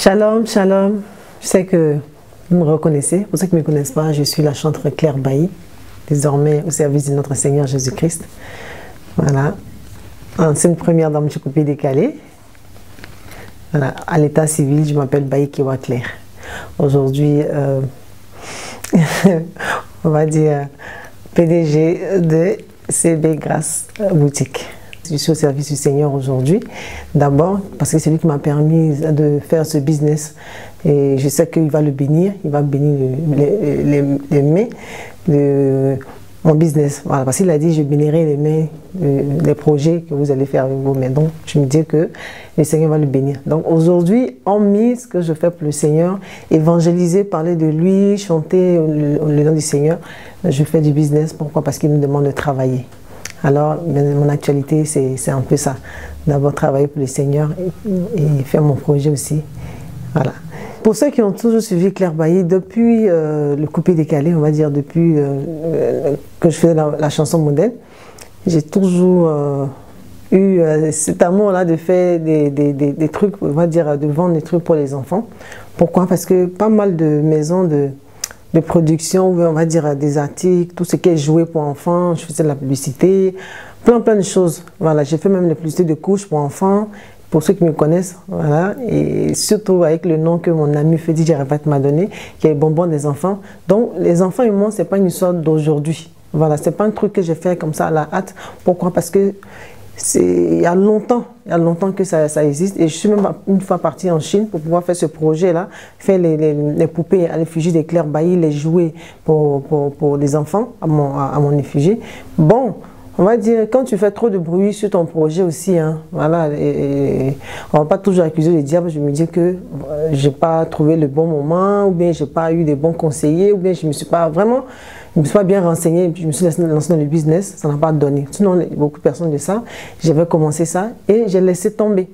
Shalom, shalom. Je sais que vous me reconnaissez. Pour ceux qui ne me connaissent pas, je suis la chanteuse Claire Bailly, désormais au service de notre Seigneur Jésus-Christ. Voilà. Ancienne première dame du coupé décalé. Voilà. À l'état civil, je m'appelle Bailly Kiwa Claire. Aujourd'hui, on va dire PDG de CB Grâce Boutique. Je suis au service du Seigneur aujourd'hui, d'abord parce que c'est lui qui m'a permis de faire ce business et je sais qu'il va le bénir, il va bénir les mains de mon business. Voilà, parce qu'il a dit je bénirai les mains, les projets que vous allez faire avec vos mains. Donc je me dis que le Seigneur va le bénir. Donc aujourd'hui, hormis ce que je fais pour le Seigneur, évangéliser, parler de lui, chanter le nom du Seigneur, je fais du business. Pourquoi? Parce qu'il me demande de travailler. Alors, mon actualité, c'est un peu ça. D'abord, travailler pour le Seigneur et faire mon projet aussi. Voilà. Pour ceux qui ont toujours suivi Claire Bailly, depuis le coupé décalé, on va dire, depuis que je faisais la chanson modèle, j'ai toujours eu cet amour-là de faire des trucs, on va dire, de vendre des trucs pour les enfants. Pourquoi? Parce que pas mal de maisons de production, on va dire des articles, tout ce qui est joué pour enfants, je faisais de la publicité, plein de choses. Voilà, j'ai fait même la publicité de couches pour enfants, pour ceux qui me connaissent, voilà, et surtout avec le nom que mon ami Fedi Djarabat m'a donné, qui est Bonbon des enfants. Donc les enfants et moi, c'est pas une histoire d'aujourd'hui. Voilà, c'est pas un truc que j'ai fait comme ça à la hâte. Pourquoi? Parce que il y a longtemps que ça existe et je suis même une fois partie en Chine pour pouvoir faire ce projet-là, faire les poupées à l'effigie de Claire Bailly, les jouets pour les enfants à mon effigie. Bon, on va dire, quand tu fais trop de bruit sur ton projet aussi, hein, voilà, et on ne va pas toujours accuser le diable. Je me dis que je n'ai pas trouvé le bon moment, ou bien je n'ai pas eu des bons conseillers, ou bien je ne me suis pas vraiment... Je me suis pas bien renseigné et puis je me suis lancé dans le business, ça n'a pas donné. Sinon, beaucoup de personnes de ça, j'avais commencé ça et j'ai laissé tomber.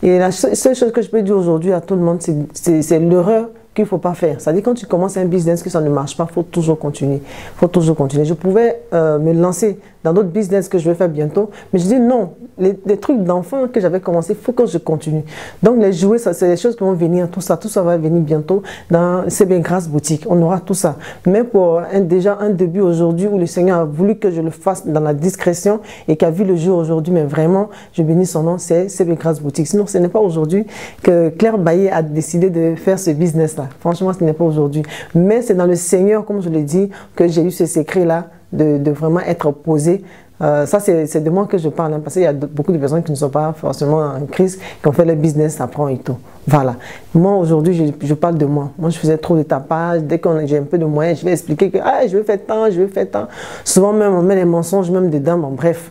Et la seule chose que je peux dire aujourd'hui à tout le monde, c'est l'erreur qu'il ne faut pas faire. C'est-à-dire quand tu commences un business que ça ne marche pas, il faut toujours continuer. Il faut toujours continuer. Je pouvais me lancer dans d'autres business que je vais faire bientôt, mais je dis non, les trucs d'enfants que j'avais commencé, il faut que je continue. Donc les jouets, c'est des choses qui vont venir, tout ça va venir bientôt dans CB Grâce Boutique. On aura tout ça. Mais pour déjà un début aujourd'hui où le Seigneur a voulu que je le fasse dans la discrétion et qui a vu le jour aujourd'hui, mais vraiment, je bénis son nom, c'est CB Grâce Boutique. Sinon, ce n'est pas aujourd'hui que Claire Bailly a décidé de faire ce business-là. Franchement, ce n'est pas aujourd'hui. Mais c'est dans le Seigneur, comme je l'ai dit, que j'ai eu ce secret-là de vraiment être posé. Ça, c'est de moi que je parle, hein, parce qu'il y a beaucoup de personnes qui ne sont pas forcément en crise, qui ont fait le business, ça prend et tout. Voilà. Moi, aujourd'hui, je parle de moi. Moi, je faisais trop de tapage. Dès que j'ai un peu de moyens, je vais expliquer que je veux faire tant, je veux faire tant. Souvent, même, on met les mensonges même dedans, bon, bref.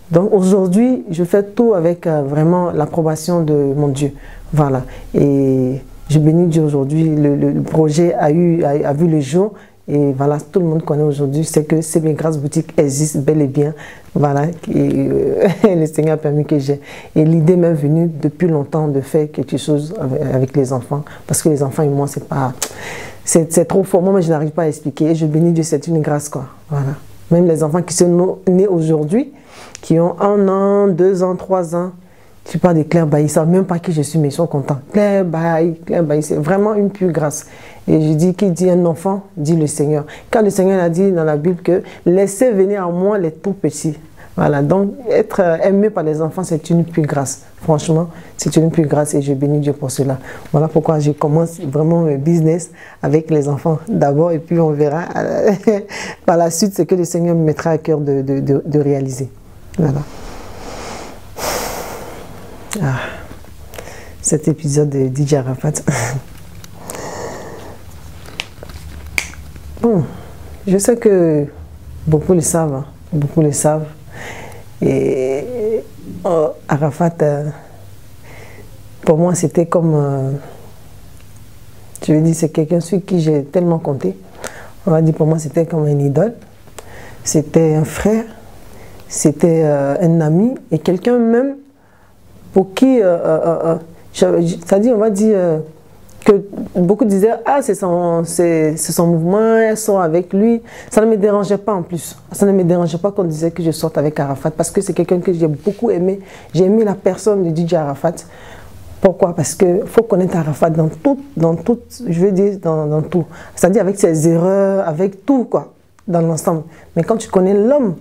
Donc, aujourd'hui, je fais tout avec vraiment l'approbation de mon Dieu. Voilà. Et je bénis Dieu aujourd'hui. Le projet a vu le jour. Et voilà, tout le monde connaît aujourd'hui, c'est que CB Grâce Boutique existe bel et bien. Voilà, le Seigneur a permis que j'ai. Et l'idée m'est venue depuis longtemps de faire quelque chose avec les enfants. Parce que les enfants et moi, c'est trop fort. Moi, je n'arrive pas à expliquer. Et je bénis Dieu, c'est une grâce, quoi. Voilà. Même les enfants qui sont nés aujourd'hui, qui ont 1 an, 2 ans, 3 ans, tu parles de Claire Bailly, ils ne savent même pas qui je suis, mais ils sont contents. Claire Bailly, c'est vraiment une pure grâce. Et je dis, qui dit un enfant, dit le Seigneur. Car le Seigneur a dit dans la Bible que laissez venir à moi les tout petits. Voilà, donc être aimé par les enfants, c'est une pure grâce. Franchement, c'est une pure grâce et je bénis Dieu pour cela. Voilà pourquoi je commence vraiment le business avec les enfants d'abord et puis on verra par la suite ce que le Seigneur me mettra à cœur de réaliser. Voilà. Cet épisode de DJ Arafat. Bon, je sais que beaucoup le savent, hein, beaucoup le savent. Et Arafat, pour moi, c'était comme, je veux dire, c'est quelqu'un sur qui j'ai tellement compté. On va dire, pour moi, c'était comme un idole. C'était un frère, c'était un ami et quelqu'un même pour qui, c'est-à-dire, on va dire que beaucoup disaient, c'est son mouvement, elles sont avec lui. Ça ne me dérangeait pas en plus. Ça ne me dérangeait pas qu'on disait que je sorte avec Arafat parce que c'est quelqu'un que j'ai beaucoup aimé. J'ai aimé la personne de DJ Arafat. Pourquoi? Parce qu'il faut connaître Arafat dans tout, je veux dire, dans tout. C'est-à-dire avec ses erreurs, avec tout, quoi, dans l'ensemble. Mais quand tu connais l'homme,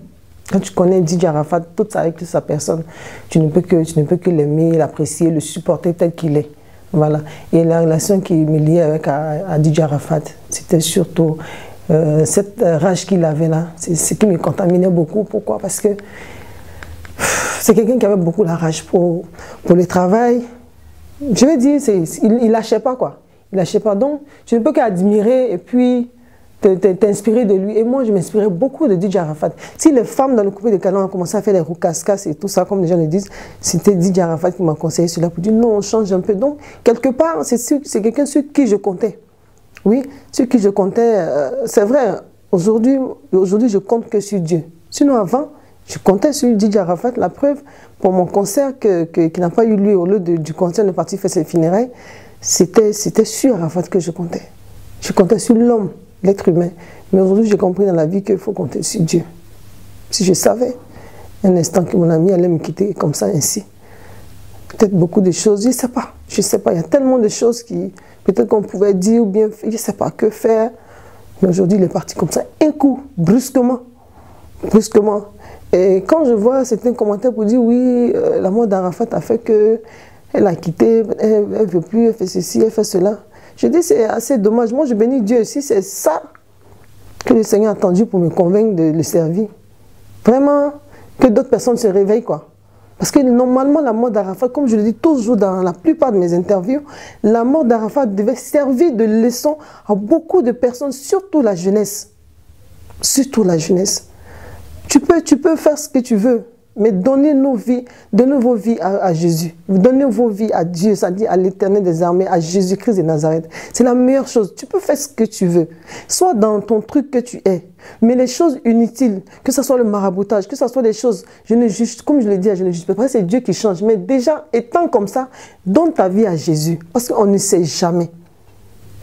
quand tu connais DJ Arafat, avec toute sa personne, tu ne peux que l'aimer, l'apprécier, le supporter tel qu'il est. Voilà. Et la relation qui me liait avec à DJ Arafat, c'était surtout cette rage qu'il avait là. C'est ce qui me contaminait beaucoup. Pourquoi? Parce que c'est quelqu'un qui avait beaucoup la rage pour le travail. Je veux dire, il lâchait pas, quoi. Il lâchait pas. Donc, tu ne peux qu'admirer et puis t'inspirer de lui. Et moi, je m'inspirais beaucoup de DJ Arafat. Si les femmes dans le coupé de Canaan ont commencé à faire les roucascas et tout ça, comme les gens le disent, c'était DJ Arafat qui m'a conseillé cela pour dire non, on change un peu. Donc, quelque part, c'est quelqu'un sur qui je comptais. Oui, sur qui je comptais. C'est vrai, aujourd'hui, je compte que sur Dieu. Sinon, avant, je comptais sur DJ Arafat. La preuve, pour mon concert qui n'a pas eu lieu, au lieu du concert de partir faire ses funérailles, c'était sur Arafat que je comptais. Je comptais sur l'homme, l'être humain. Mais aujourd'hui, j'ai compris dans la vie qu'il faut compter sur Dieu. Si je savais un instant que mon ami allait me quitter comme ça, ainsi, peut-être beaucoup de choses, je ne sais pas. Je ne sais pas. Il y a tellement de choses qui, peut-être qu'on pouvait dire ou bien faire, je ne sais pas que faire. Mais aujourd'hui, il est parti comme ça, un coup, brusquement. Brusquement. Et quand je vois certains commentaires pour dire oui, la mort d'Arafat a fait qu'elle a quitté, elle ne veut plus, elle fait ceci, elle fait cela. Je dis c'est assez dommage. Moi je bénis Dieu aussi, c'est ça que le Seigneur a attendu pour me convaincre de le servir. Vraiment, que d'autres personnes se réveillent, quoi. Parce que normalement la mort d'Arafat, comme je le dis toujours dans la plupart de mes interviews, la mort d'Arafat devait servir de leçon à beaucoup de personnes, surtout la jeunesse. Surtout la jeunesse. Tu peux faire ce que tu veux, mais donnez vos vies à Jésus. Donnez vos vies à Dieu, c'est-à-dire à l'Éternel des armées, à Jésus-Christ de Nazareth. C'est la meilleure chose. Tu peux faire ce que tu veux. Sois dans ton truc que tu es. Mais les choses inutiles, que ce soit le maraboutage, que ce soit des choses, je ne juge, comme je l'ai dit, je ne juge pas. C'est Dieu qui change. Mais déjà, étant comme ça, donne ta vie à Jésus. Parce qu'on ne sait jamais.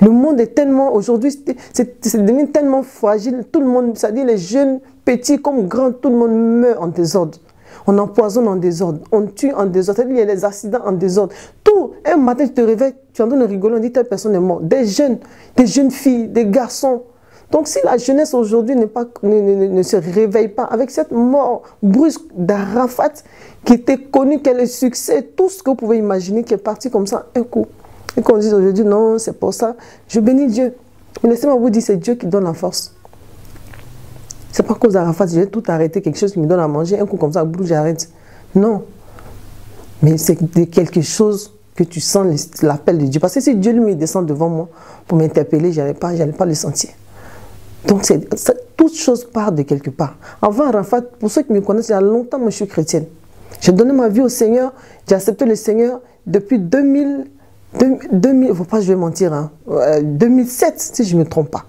Le monde est tellement, aujourd'hui, c'est devenu tellement fragile. Tout le monde, c'est-à-dire les jeunes, petits comme grands, tout le monde meurt en désordre. On empoisonne en désordre, on tue en désordre, c'est-à-dire il y a des accidents en désordre. Tout, un matin tu te réveilles, tu es en train de rigoler, on dit telle personne est morte. Des jeunes filles, des garçons. Donc si la jeunesse aujourd'hui ne se réveille pas avec cette mort brusque d'Arafat, qui était connu, quel est le succès, tout ce que vous pouvez imaginer, qui est parti comme ça un coup. Et qu'on dise aujourd'hui, non, c'est pour ça. Je bénis Dieu. Mais laissez-moi vous dire, c'est Dieu qui donne la force. C'est pas à cause d'Arafat, j'ai tout arrêté, quelque chose qui me donne à manger, un coup comme ça, j'arrête. Non. Mais c'est quelque chose que tu sens l'appel de Dieu. Parce que si Dieu lui descend devant moi pour m'interpeller, je n'allais pas le sentir. Donc, toute chose part de quelque part. Avant Arafat, pour ceux qui me connaissent, il y a longtemps, moi je suis chrétienne. J'ai donné ma vie au Seigneur, j'ai accepté le Seigneur depuis 2000, il ne faut pas que je vais mentir, hein, 2007, si je ne me trompe pas.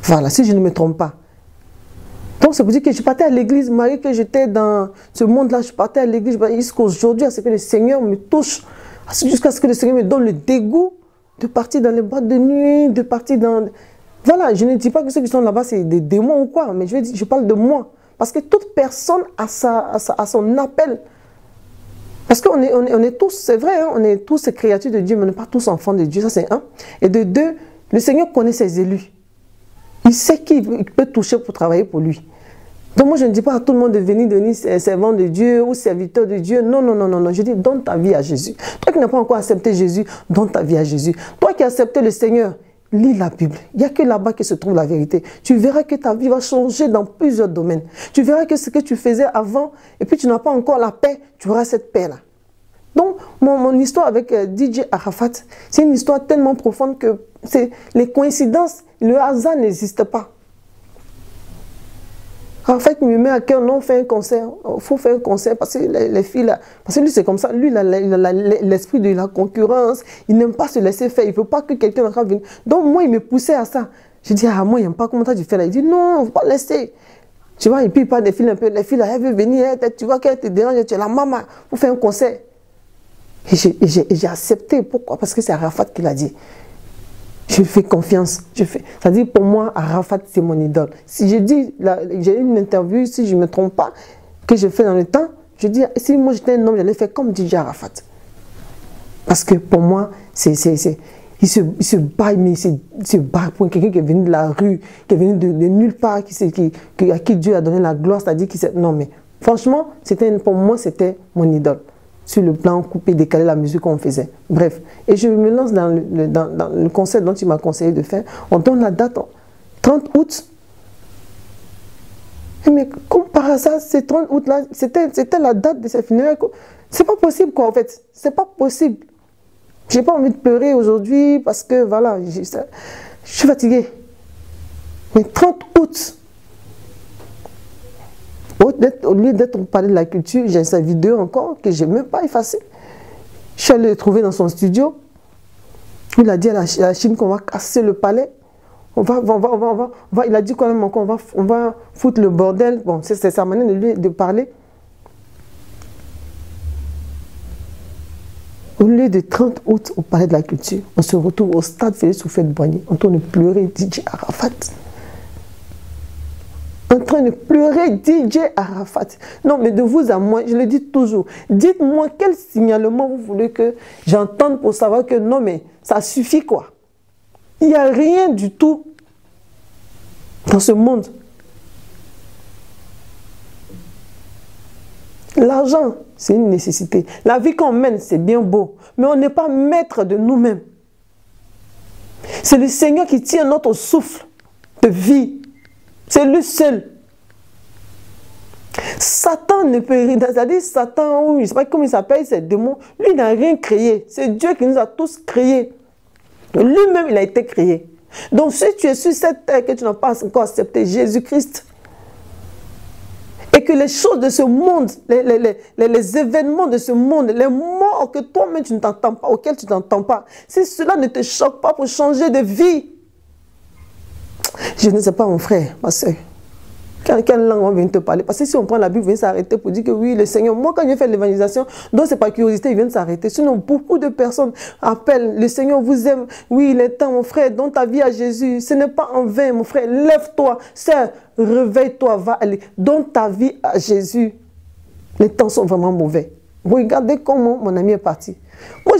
Voilà, si je ne me trompe pas. Donc, c'est pour dire que je partais à l'église, malgré que j'étais dans ce monde-là, je partais à l'église jusqu'à aujourd'hui, à ce que le Seigneur me touche, jusqu'à ce que le Seigneur me donne le dégoût de partir dans les boîtes de nuit, de partir dans... Voilà, je ne dis pas que ceux qui sont là-bas, c'est des démons ou quoi, mais je parle de moi. Parce que toute personne a son appel. Parce qu'on est tous, c'est vrai, hein, on est tous créatures de Dieu, mais on n'est pas tous enfants de Dieu, ça c'est un. Et de deux, le Seigneur connaît ses élus. Il sait qui il peut toucher pour travailler pour lui. Donc moi je ne dis pas à tout le monde de venir servant de Dieu ou serviteur de Dieu. Non, non, non, non, non. Je dis donne ta vie à Jésus. Toi qui n'as pas encore accepté Jésus, donne ta vie à Jésus. Toi qui as accepté le Seigneur, lis la Bible. Il n'y a que là-bas que se trouve la vérité. Tu verras que ta vie va changer dans plusieurs domaines. Tu verras que ce que tu faisais avant, et puis tu n'as pas encore la paix, tu auras cette paix-là. Donc, mon histoire avec DJ Arafat, c'est une histoire tellement profonde que les coïncidences, le hasard n'existe pas. Arafat me met à cœur, non, on fait un concert. Il faut faire un concert parce que les filles, là, parce que lui, c'est comme ça. Lui, il a l'esprit de la concurrence. Il n'aime pas se laisser faire. Il ne veut pas que quelqu'un vienne. Donc, moi, il me poussait à ça. Je dis, ah, moi, il n'aime pas comment tu fais là. Il dit, non, il ne faut pas laisser. Tu vois, et puis il parle des filles un peu. Les filles, là, elles veulent venir. Tu vois qu'elles te dérangent. Tu es la maman pour faire un concert. Et j'ai accepté. Pourquoi? Parce que c'est Arafat qui l'a dit. Je fais confiance. C'est-à-dire, pour moi, Arafat, c'est mon idole. Si je dis, j'ai eu une interview, si je ne me trompe pas, que je fais dans le temps, je dis, si moi j'étais un homme, j'allais faire comme DJ Arafat. Parce que pour moi, il se bat, mais il se bat pour quelqu'un qui est venu de la rue, qui est venu de nulle part, à qui Dieu a donné la gloire, c'est-à-dire non, mais franchement, pour moi, c'était mon idole. Sur le plan coupé, décalé, la musique qu'on faisait. Bref. Et je me lance dans le concert dont tu m'as conseillé de faire. On donne la date, 30 août. Mais comme par hasard, ce 30 août-là, c'était la date de ses funérailles. C'est pas possible, quoi, en fait. C'est pas possible. J'ai pas envie de pleurer aujourd'hui parce que, voilà, je suis fatiguée. Mais 30 août, au lieu d'être parlé de la culture, j'ai sa vidéo encore que je n'ai même pas effacée. Je suis allée le trouver dans son studio. Il a dit à la Chine qu'on va casser le palais. Il a dit quand même encore, on va foutre le bordel. Bon, c'est sa manière de parler. Au lieu de 30 août au palais de la culture, on se retrouve au stade Félix Houphouët-Boigny, en train de pleurer DJ Arafat. En train de pleurer DJ Arafat. Non, mais de vous à moi, je le dis toujours, dites-moi quel signalement vous voulez que j'entende pour savoir que non, mais ça suffit quoi. Il n'y a rien du tout dans ce monde. L'argent, c'est une nécessité. La vie qu'on mène, c'est bien beau, mais on n'est pas maître de nous-mêmes. C'est le Seigneur qui tient notre souffle de vie. C'est lui seul. Satan ne peut rien. C'est-à-dire Satan, ou je ne sais pas comment il s'appelle, ces démons, lui, il n'a rien créé. C'est Dieu qui nous a tous créés. Lui-même, il a été créé. Donc, si tu es sur cette terre que tu n'as pas encore accepté Jésus-Christ, et que les choses de ce monde, les événements de ce monde, les morts que toi-même tu ne t'entends pas, auxquels tu ne t'entends pas, si cela ne te choque pas pour changer de vie, je ne sais pas mon frère, ma soeur, quelle langue on vient te parler? Parce que si on prend la Bible, il vient s'arrêter pour dire que oui, le Seigneur, moi quand j'ai fait l'évangélisation, donc c'est pas curiosité, il vient de s'arrêter. Sinon, beaucoup de personnes appellent, le Seigneur vous aime, oui, il est temps, mon frère, donne ta vie à Jésus. Ce n'est pas en vain, mon frère, lève-toi, sœur, réveille-toi, va aller, donne ta vie à Jésus. Les temps sont vraiment mauvais. Regardez comment mon ami est parti. Moi,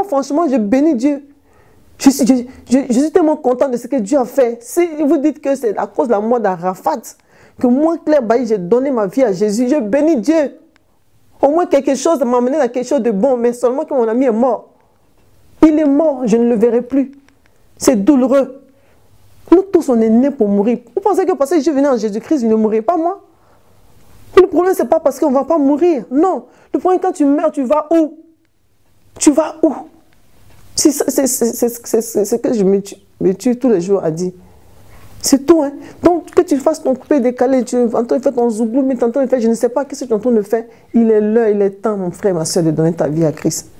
franchement, je bénis Dieu. Je suis tellement content de ce que Dieu a fait. Si vous dites que c'est à cause de la mort d'Arafat que moi, Claire Bailly, j'ai donné ma vie à Jésus, je bénis Dieu. Au moins quelque chose m'a amené à quelque chose de bon, mais seulement que mon ami est mort. Il est mort, je ne le verrai plus. C'est douloureux. Nous tous, on est nés pour mourir. Vous pensez que parce que je venais en Jésus-Christ, je ne mourrai pas moi? Le problème, ce n'est pas parce qu'on ne va pas mourir. Non. Le problème, quand tu meurs, tu vas où? Tu vas où? C'est ce que je me tue tous les jours à dire. C'est tout. Hein? Donc, que tu fasses ton coupé décalé, tu es en train de faire ton zouglou, mais tu es en train de faire, je ne sais pas qu'est-ce que tu es en train de faire. Il est l'heure, il est temps, mon frère, ma soeur, de donner ta vie à Christ.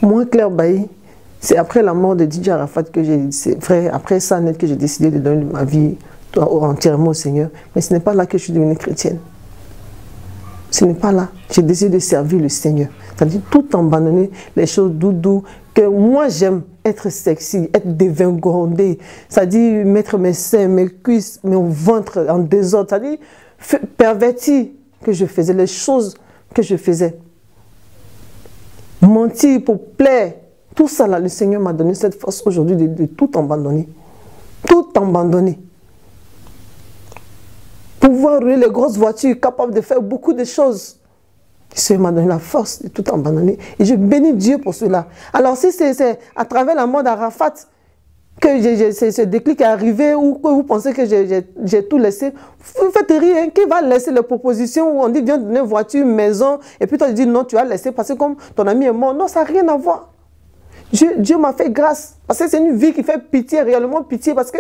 Moi, Claire Bailly, c'est après la mort de DJ Arafat que après ça, net, que j'ai décidé de donner ma vie entièrement au Seigneur. Mais ce n'est pas là que je suis devenue chrétienne. Ce n'est pas là. J'ai décidé de servir le Seigneur. C'est-à-dire tout abandonner les choses doudou que moi j'aime, être sexy, être dévingondée. C'est-à-dire mettre mes seins, mes cuisses, mon ventre en désordre. C'est-à-dire perverti que je faisais, les choses que je faisais. Mentir pour plaire. Tout ça là, le Seigneur m'a donné cette force aujourd'hui de tout abandonner. Tout abandonner. Pouvoir rouler les grosses voitures, capable de faire beaucoup de choses. Le Seigneur m'a donné la force de tout abandonner. Et je bénis Dieu pour cela. Alors si c'est à travers la mort d'Arafat que ce déclic est arrivé ou que vous pensez que j'ai tout laissé, vous faites rien. Qui va laisser les propositions où on dit viens donner une voiture, une maison, et puis toi tu dis non, tu as laissé parce que comme ton ami est mort. Non, ça n'a rien à voir. Dieu m'a fait grâce. Parce que c'est une vie qui fait pitié, réellement pitié. Parce que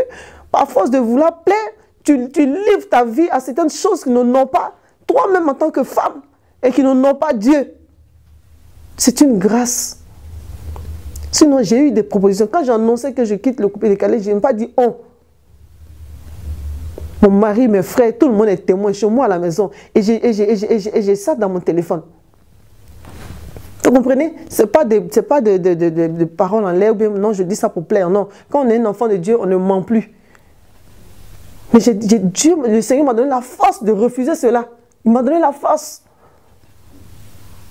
par force de vouloir plaire, tu livres ta vie à certaines choses qui n'ont pas, toi-même en tant que femme, et qui n'ont pas Dieu. C'est une grâce. Sinon, j'ai eu des propositions. Quand j'ai annoncé que je quitte le coupé décalé, je n'ai pas dit on. Mon mari, mes frères, tout le monde est témoin chez moi à la maison. Et j'ai ça dans mon téléphone. Vous comprenez? Ce n'est pas de paroles en l'air, non, je dis ça pour plaire. Non, quand on est un enfant de Dieu, on ne ment plus. Mais le Seigneur m'a donné la force de refuser cela. Il m'a donné la force.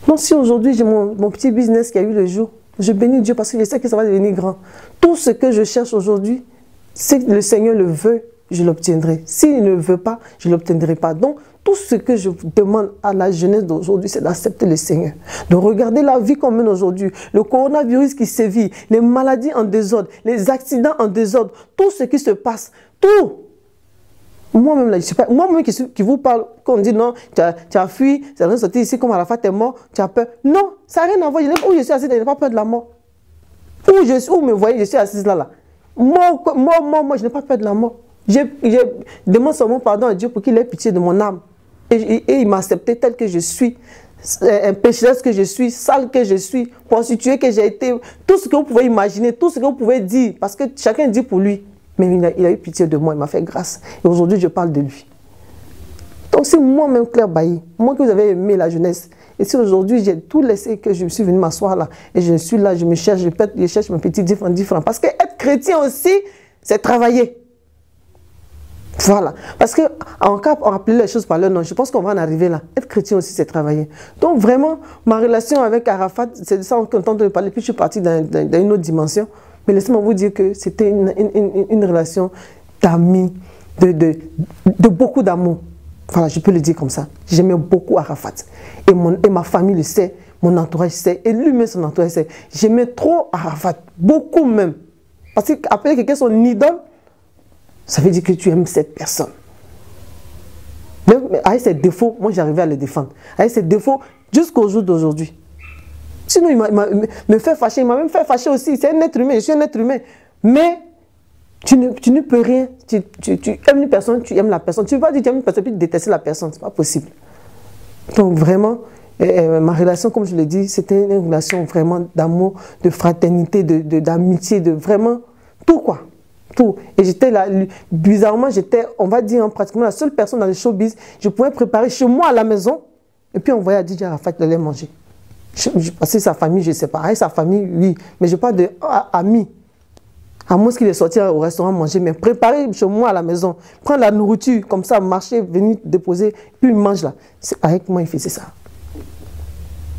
Non, si aujourd'hui j'ai mon petit business qui a eu le jour, je bénis Dieu parce que je sais que ça va devenir grand. Tout ce que je cherche aujourd'hui, c'est que le Seigneur le veut, je l'obtiendrai. S'il ne veut pas, je ne l'obtiendrai pas. Donc, tout ce que je demande à la jeunesse d'aujourd'hui, c'est d'accepter le Seigneur. De regarder la vie qu'on mène aujourd'hui, le coronavirus qui sévit, les maladies en désordre, les accidents en désordre, tout ce qui se passe, tout. Moi-même, là, je sais pas, moi-même qui vous parle, quand on dit non, tu as fui, c'est rien sorti ici, comme à la fin, tu es mort, tu as peur. Non, ça n'a rien à voir. Où je suis assise, je n'ai pas peur de la mort. Où me voyez, je suis assise là. Moi, je n'ai pas peur de la mort. Je demande seulement pardon à Dieu pour qu'il ait pitié de mon âme. Et il m'a accepté tel que je suis, un pécheresse que je suis, sale que je suis, prostituée que j'ai été, tout ce que vous pouvez imaginer, tout ce que vous pouvez dire, parce que chacun dit pour lui. Mais il a eu pitié de moi, il m'a fait grâce. Et aujourd'hui, je parle de lui. Donc, c'est moi-même, Claire Bailly, moi que vous avez aimé la jeunesse. Et si aujourd'hui, j'ai tout laissé, que je suis venue m'asseoir là, et je suis là, je me cherche, je cherche mes petits différents. Parce qu'être chrétien aussi, c'est travailler. Voilà. Parce qu'en cas, on rappelle les choses par leur nom, je pense qu'on va en arriver là. Être chrétien aussi, c'est travailler. Donc, vraiment, ma relation avec Arafat, c'est de ça qu'on entend de parler. Puis, je suis partie dans une autre dimension. Mais laissez-moi vous dire que c'était une relation d'amis, de beaucoup d'amour. Voilà, je peux le dire comme ça. J'aimais beaucoup Arafat. Et ma famille le sait, mon entourage sait, et lui-même son entourage sait. J'aimais trop Arafat, beaucoup même. Parce qu'appeler quelqu'un son idole, ça veut dire que tu aimes cette personne. Même avec ses défauts, moi j'arrivais à les défendre. Avec ses défauts, jusqu'au jour d'aujourd'hui. Sinon, il me fait fâcher, il m'a même fait fâcher aussi. C'est un être humain, je suis un être humain. Mais tu ne peux rien. Tu aimes une personne, tu aimes la personne. Tu ne peux pas dire que tu aimes une personne et détester la personne, ce n'est pas possible. Donc vraiment, ma relation, comme je l'ai dit, c'était une relation vraiment d'amour, de fraternité, d'amitié, de vraiment tout quoi. Tout. Et j'étais là, bizarrement, j'étais, on va dire, pratiquement la seule personne dans le showbiz. Je pouvais préparer chez moi à la maison et puis envoyer à DJ Arafat d'aller manger. Parce que sa famille, je ne sais pas. Avec sa famille, oui. Mais je parle d'amis. À moins qu'il est sorti au restaurant manger, mais préparer chez moi à la maison. Prendre la nourriture, comme ça, marcher, venir déposer, puis il mange là. Avec moi, il faisait ça.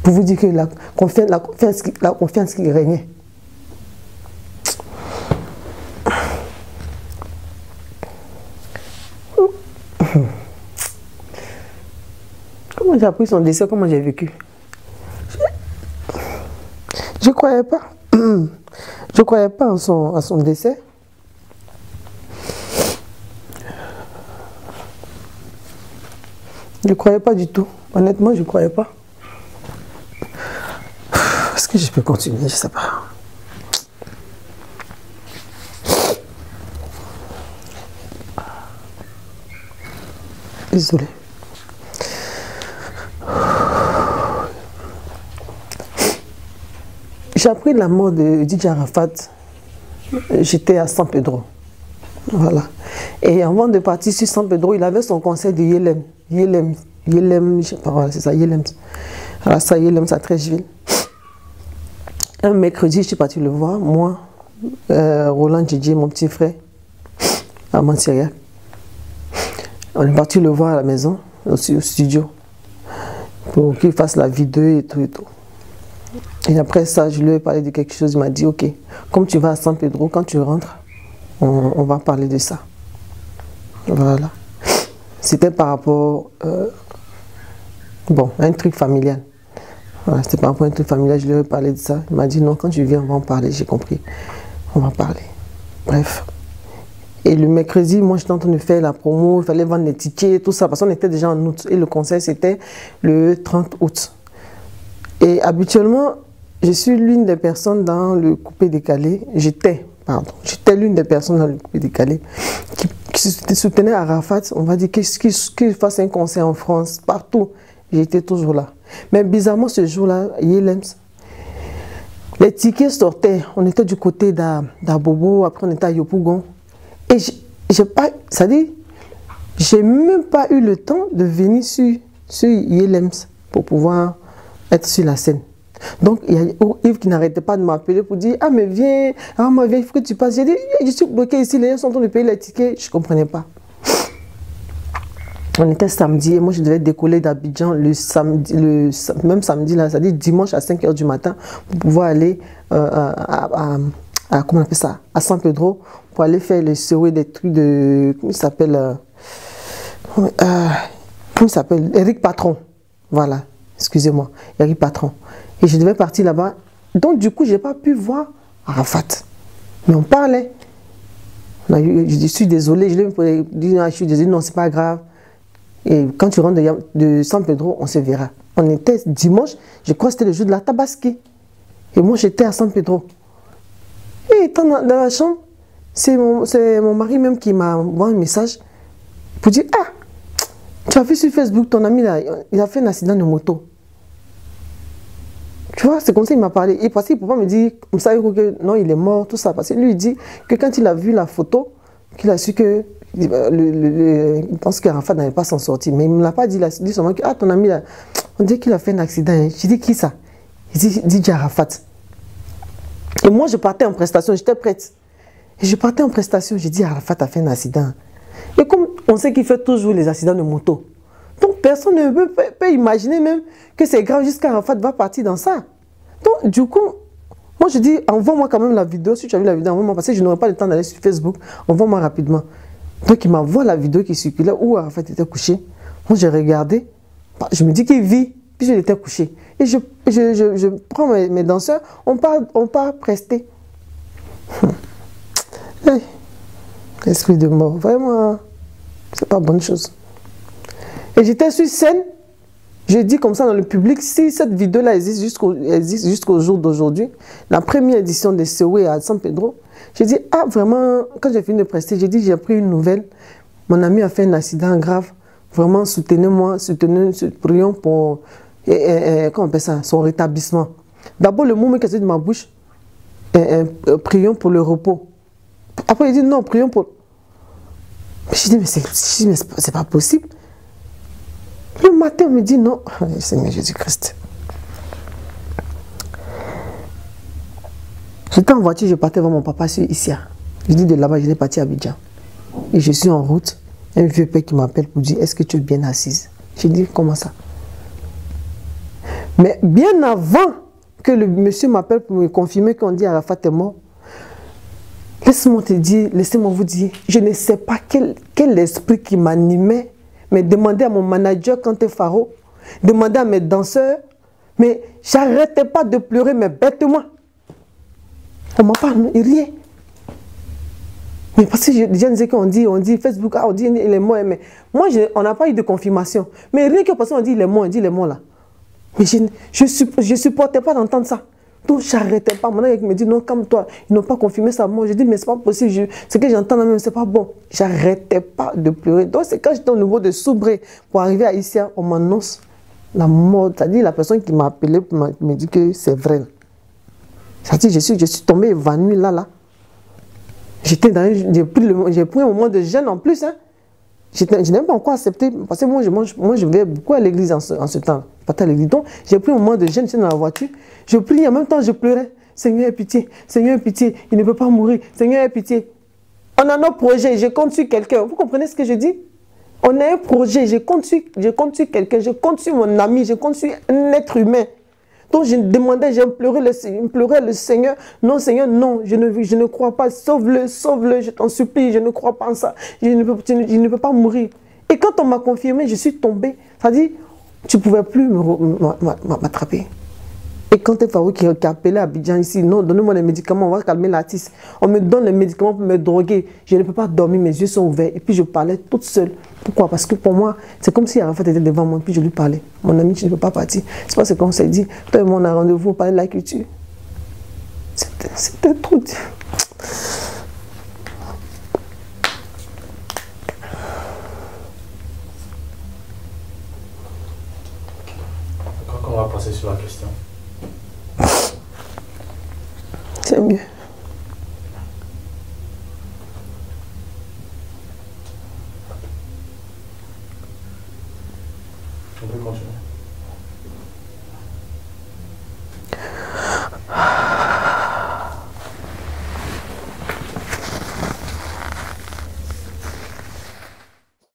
Pour vous dire que la confiance qui régnait. Comment j'ai appris son décès, comment j'ai vécu? Je ne croyais pas. Je ne croyais pas à son décès. Je ne croyais pas du tout. Honnêtement, je ne croyais pas. Est-ce que je peux continuer? Je ne sais pas. Désolé. J'ai appris la mort de DJ Arafat. J'étais à San Pedro. Voilà. Et avant de partir sur San Pedro, il avait son concert de Yelem. Yelem, je sais pas, voilà, c'est ça, Yelem. Alors ça, Yelem, c'est à Treichville. Un mercredi, je suis partie le voir. Moi, Roland Djidji, mon petit frère, à Mantiria. On est parti le voir à la maison, aussi au studio, pour qu'il fasse la vidéo et tout et tout. Et après ça, je lui ai parlé de quelque chose. Il m'a dit, ok, comme tu vas à San Pedro, quand tu rentres, on va parler de ça. Voilà. C'était par rapport, à un truc familial. Voilà, c'était par rapport à un truc familial, je lui ai parlé de ça. Il m'a dit, non, quand tu viens, on va en parler. J'ai compris. On va parler. Bref. Et le mercredi, moi, j'étais en train de faire la promo, il fallait vendre les tickets, tout ça, parce qu'on était déjà en août. Et le concert, c'était le 30 août. Et habituellement, je suis l'une des personnes dans le coupé décalé. J'étais l'une des personnes dans le coupé décalé qui soutenait Arafat. On va dire qu'il fasse un concert en France, partout. J'étais toujours là. Mais bizarrement, ce jour-là, Yelems, les tickets sortaient. On était du côté d'Abobo, après on était à Yopougon. Et j'ai même pas eu le temps de venir sur Yelems pour pouvoir être sur la scène. Donc, il y a Yves qui n'arrêtait pas de m'appeler pour dire « Ah, mais viens, viens, il faut que tu passes. » J'ai dit « Je suis bloqué ici, les gens sont en train de payer les tickets. » Je ne comprenais pas. On était samedi et moi je devais décoller d'Abidjan le samedi, même samedi là, c'est-à-dire dimanche à 5 h du matin pour pouvoir aller comment on appelle ça, à San Pedro pour aller faire le SEO des trucs de, comment il s'appelle, Eric Patron. Voilà, excusez-moi, Eric Patron. Et je devais partir là-bas. Donc du coup, je n'ai pas pu voir Arafat. Mais on parlait. Je suis désolé, je lui ai dit, je suis désolé, non, c'est pas grave. Et quand tu rentres de San Pedro, on se verra. On était dimanche, je crois que c'était le jour de la Tabaski. Et moi, j'étais à San Pedro. Et étant dans la chambre, c'est mon mari même qui m'a envoyé un message pour dire, ah, tu as vu sur Facebook, ton ami, là, il a fait un accident de moto. Tu vois, c'est comme ça qu'il m'a parlé. Et parce qu'il ne peut pas me dire, comme ça, que non, il est mort, tout ça. Parce que lui, il dit que quand il a vu la photo, qu'il a su que, il pense qu'Arafat n'allait pas s'en sortir. Mais il ne me l'a pas dit, il a dit seulement que, ah, ton ami, là, on dit qu'il a fait un accident. J'ai dit, qui ça? Il dit Arafat. Et moi, je partais en prestation, j'étais prête. Et je partais en prestation, j'ai dit, Arafat a fait un accident. Et comme on sait qu'il fait toujours les accidents de moto, donc personne ne peut imaginer même que c'est grave jusqu'à Arafat va partir dans ça. Donc du coup, moi je dis, envoie-moi quand même la vidéo, si tu as vu la vidéo, envoie-moi, parce que je n'aurai pas le temps d'aller sur Facebook, envoie-moi rapidement. Donc il m'envoie la vidéo qui circulait où Arafat était couché. Moi j'ai regardé, je me dis qu'il vit, puis il était couché. Et je prends mes danseurs, on part prester. Hey, l'esprit de mort, vraiment, c'est pas bonne chose. Et j'étais sur scène, je dis comme ça dans le public, si cette vidéo-là existe jusqu'au jour d'aujourd'hui, la première édition de Sewé à San Pedro, j'ai dit, ah vraiment, quand j'ai fini de prester, j'ai dit, j'ai pris une nouvelle, mon ami a fait un accident grave, vraiment soutenez-moi, prions pour, comment on appelle ça, son rétablissement. D'abord, le mot qui est sorti de ma bouche, prions pour le repos. Après, il dit, non, prions pour... J'ai dit, mais c'est pas possible. Le matin, on me dit non. Seigneur Jésus-Christ. J'étais en voiture, je partais voir mon papa ici. Je dis de là-bas, je suis parti à Abidjan. Et je suis en route. Un vieux père qui m'appelle pour dire, est-ce que tu es bien assise? J'ai dit, comment ça? Mais bien avant que le monsieur m'appelle pour me confirmer qu'on dit Arafat est mort, laissez-moi vous dire, je ne sais pas quel esprit qui m'animait. Mais demander à mon manager Kanté Faro, demander à mes danseurs, mais j'arrêtais pas de pleurer, mais bêtement. On m'a pas rié. Mais parce que je disais qu'on dit Facebook, ah, on dit il est mort, mais moi on n'a pas eu de confirmation. Mais rien que parce qu'on dit il est mort là. Mais je supportais pas d'entendre ça. Donc j'arrêtais pas. Mon mec me dit non, comme toi, ils n'ont pas confirmé sa mort. Je dis mais c'est pas possible. Ce que j'entends même, c'est pas bon. J'arrêtais pas de pleurer. Donc c'est quand j'étais au niveau de Soubré pour arriver à Issia, on m'annonce la mort. C'est-à-dire la personne qui m'a appelé me dit que c'est vrai. C'est-à-dire je suis tombée évanouie là. J'ai pris un moment de jeûne en plus. Hein. Je n'ai même pas encore accepté, parce que moi je vais beaucoup à l'église en ce temps, pas à l'église. Donc j'ai pris un moment de jeûne, j'étais dans la voiture, je prie, en même temps je pleurais. Seigneur aie pitié, il ne peut pas mourir, Seigneur aie pitié. On a nos projets, je compte sur quelqu'un. Vous comprenez ce que je dis? On a un projet, je compte sur quelqu'un, je compte sur mon ami, je compte sur un être humain. Donc je demandais, je pleurais le Seigneur. Non Seigneur, non, je ne crois pas. Sauve-le, je t'en supplie, je ne crois pas en ça. Il ne peut pas mourir. Et quand on m'a confirmé, je suis tombée. C'est-à-dire, tu ne pouvais plus m'attraper. Et quand tu es Farouk qui a appelé à Abidjan ici, non, donnez-moi les médicaments, on va calmer l'artiste. On me donne les médicaments pour me droguer. Je ne peux pas dormir, mes yeux sont ouverts. Et puis je parlais toute seule. Pourquoi? Parce que pour moi, c'est comme si Arafat était devant moi, puis je lui parlais. Mon ami, tu ne peux pas partir. C'est pas ce qu'on s'est dit. Toi et moi, on a rendez-vous pour parler de la culture. C'était trop dur. Quand on va passer sur la question. C'est mieux. On peut continuer.